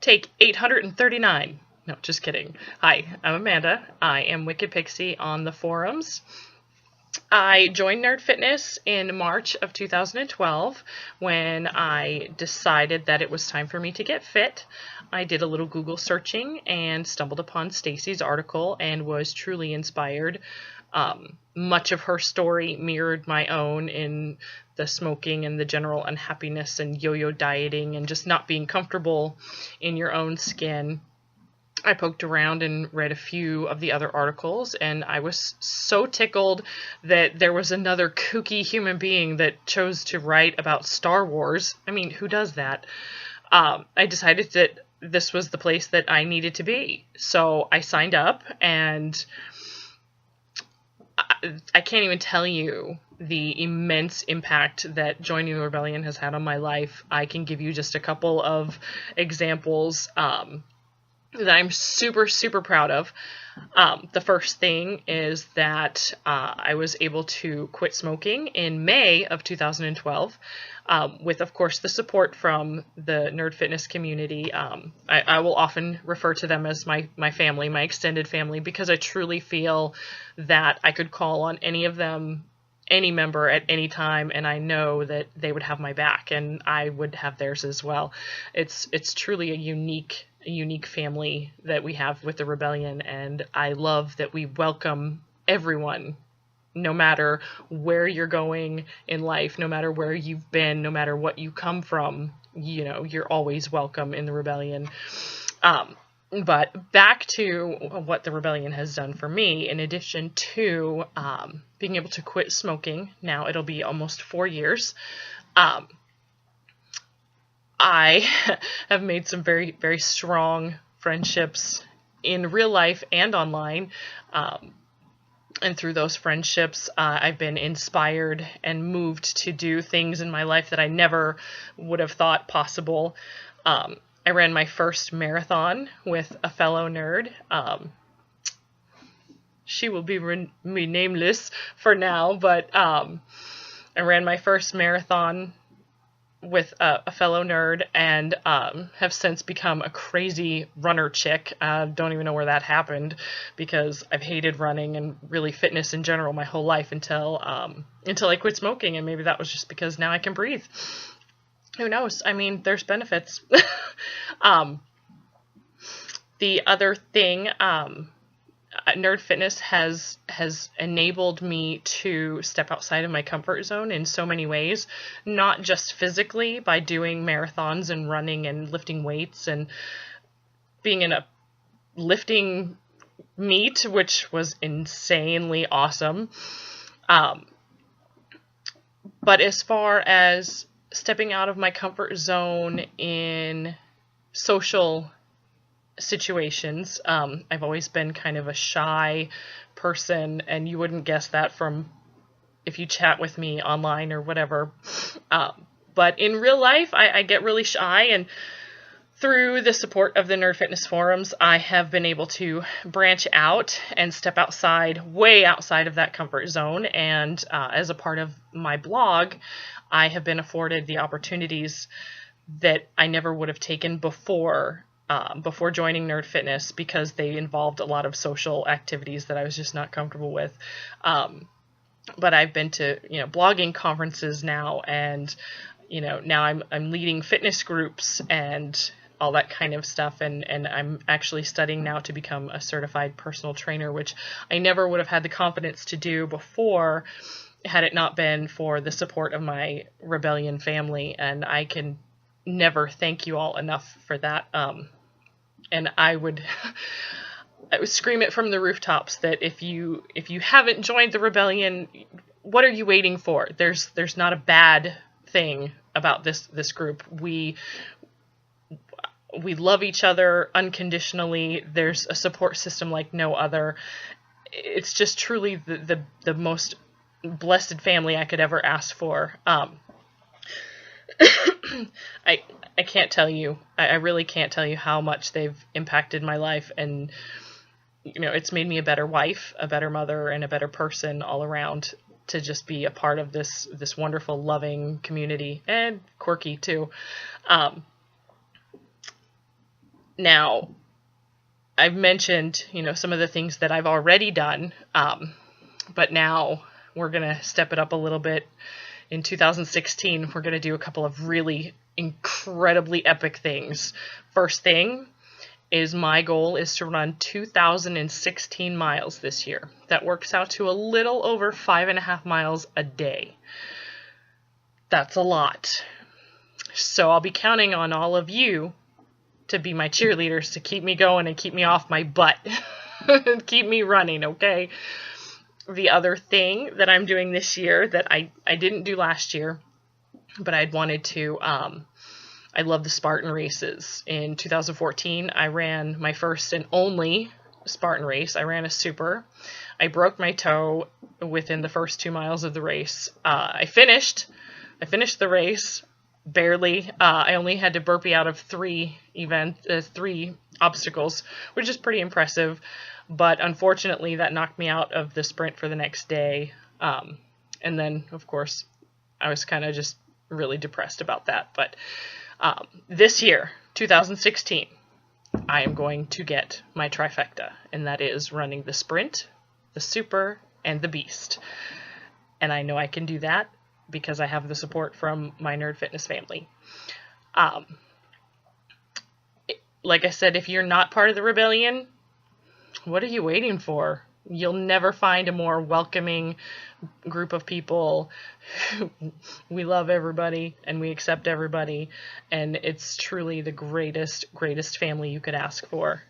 Take 839. No, just kidding. Hi, I'm Amanda. I am Wicked Pixie on the forums. I joined Nerd Fitness in March of 2012 when I decided that it was time for me to get fit. I did a little Google searching and stumbled upon Stacy's article and was truly inspired. Much of her story mirrored my own in the smoking and the general unhappiness and yo-yo dieting and just not being comfortable in your own skin. I poked around and read a few of the other articles, and I was so tickled that there was another kooky human being that chose to write about Star Wars. I mean, who does that? I decided that this was the place that I needed to be. So I signed up, and I can't even tell you the immense impact that joining the Rebellion has had on my life. I can give you just a couple of examples that I'm super, super proud of. The first thing is that I was able to quit smoking in May of 2012 with, of course, the support from the Nerd Fitness community. I will often refer to them as my family, my extended family, because I truly feel that I could call on any of them, any member at any time, and I know that they would have my back and I would have theirs as well. It's truly a unique family that we have with the Rebellion, and I love that we welcome everyone, no matter where you're going in life, no matter where you've been, no matter what you come from, you know, you're always welcome in the Rebellion. But back to what the Rebellion has done for me, in addition to being able to quit smoking, now it'll be almost 4 years, I have made some very, very strong friendships in real life and online. And through those friendships, I've been inspired and moved to do things in my life that I never would have thought possible. I ran my first marathon with a fellow nerd. She will be nameless for now, but I ran my first marathon with a fellow nerd and have since become a crazy runner chick. Don't even know where that happened, because I've hated running and really fitness in general my whole life until I quit smoking, and maybe that was just because now I can breathe. Who knows? I mean, there's benefits. The other thing, Nerd Fitness has enabled me to step outside of my comfort zone in so many ways, not just physically by doing marathons and running and lifting weights and being in a lifting meet, which was insanely awesome. But as far as stepping out of my comfort zone in social situations, I've always been kind of a shy person, and you wouldn't guess that from if you chat with me online or whatever. But in real life, I get really shy, and through the support of the Nerd Fitness forums, I have been able to branch out and step outside, way outside of that comfort zone. And as a part of my blog, I have been afforded the opportunities that I never would have taken before joining Nerd Fitness, because they involved a lot of social activities that I was just not comfortable with. But I've been to, blogging conferences now, and, now I'm leading fitness groups and all that kind of stuff. And I'm actually studying now to become a certified personal trainer, which I never would have had the confidence to do before had it not been for the support of my Rebellion family. And I can never thank you all enough for that. And I would scream it from the rooftops that if you haven't joined the Rebellion, what are you waiting for? There's not a bad thing about this group. We love each other unconditionally. There's a support system like no other. It's just truly the most blessed family I could ever ask for. I can't tell you. I really can't tell you how much they've impacted my life, and it's made me a better wife, a better mother, and a better person all around, to just be a part of this wonderful, loving community, and quirky too. Now, I've mentioned, some of the things that I've already done, but now we're going to step it up a little bit. In 2016, we're going to do a couple of really incredibly epic things. First thing is my goal is to run 2,016 miles this year. That works out to a little over 5.5 miles a day. That's a lot. So I'll be counting on all of you to be my cheerleaders, to keep me going and keep me off my butt. Keep me running, okay? The other thing that I'm doing this year that I didn't do last year, but I'd wanted to, I love the Spartan races. In 2014, I ran my first and only Spartan race. I ran a super. I broke my toe within the first 2 miles of the race. I finished the race. Barely. I only had to burpee out of 3 obstacles, which is pretty impressive. But unfortunately, that knocked me out of the sprint for the next day. And then, of course, I was kind of just really depressed about that. But this year, 2016, I am going to get my trifecta, and that is running the sprint, the super, and the beast. And I know I can do that because I have the support from my Nerd Fitness family. Like I said, if you're not part of the rebellion, what are you waiting for? You'll never find a more welcoming group of people. We love everybody and we accept everybody, and it's truly the greatest family you could ask for.